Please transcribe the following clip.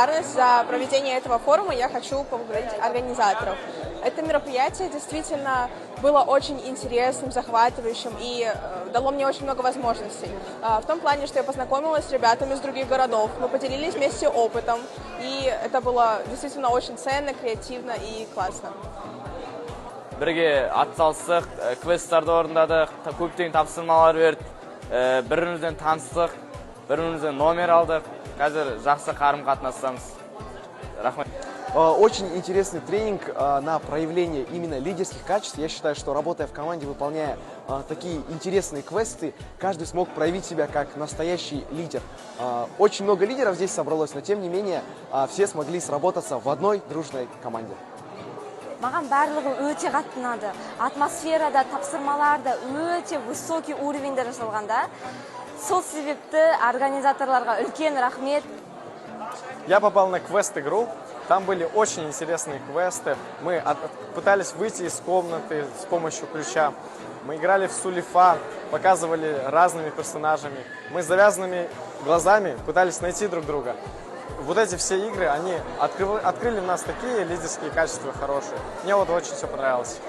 благодарность за проведение этого форума я хочу поблагодарить организаторов. Это мероприятие действительно было очень интересным, захватывающим и дало мне очень много возможностей. В том плане, что я познакомилась с ребятами из других городов, мы поделились вместе опытом, и это было действительно очень ценно, креативно и классно. Бірге атсалыстық, квесттарды орындадық, көптеген тапсырмалар бердік, бірімізден таныстық, бірімізден номер алдық, қазір жақсы қарым-қатынастамыз. Рахмет. Очень интересный тренинг на проявление именно лидерских качеств. Я считаю, что работая в команде, выполняя такие интересные квесты, каждый смог проявить себя как настоящий лидер. Очень много лидеров здесь собралось, но тем не менее все смогли сработаться в одной дружной команде. Маған барлығы өте қатты ұнады. Атмосферада, тапсырмаларда өте высокий уровеньде жасалғанда. Сол себепті организаторларға үлкен рахмет. Я попал на квест-игру. Там были очень интересные квесты. Мы пытались выйти из комнаты с помощью ключа. Мы играли в сулифа, показывали разными персонажами. Мы с завязанными глазами пытались найти друг друга. Вот эти все игры, они открыли в нас такие лидерские качества хорошие. Мне вот очень все понравилось.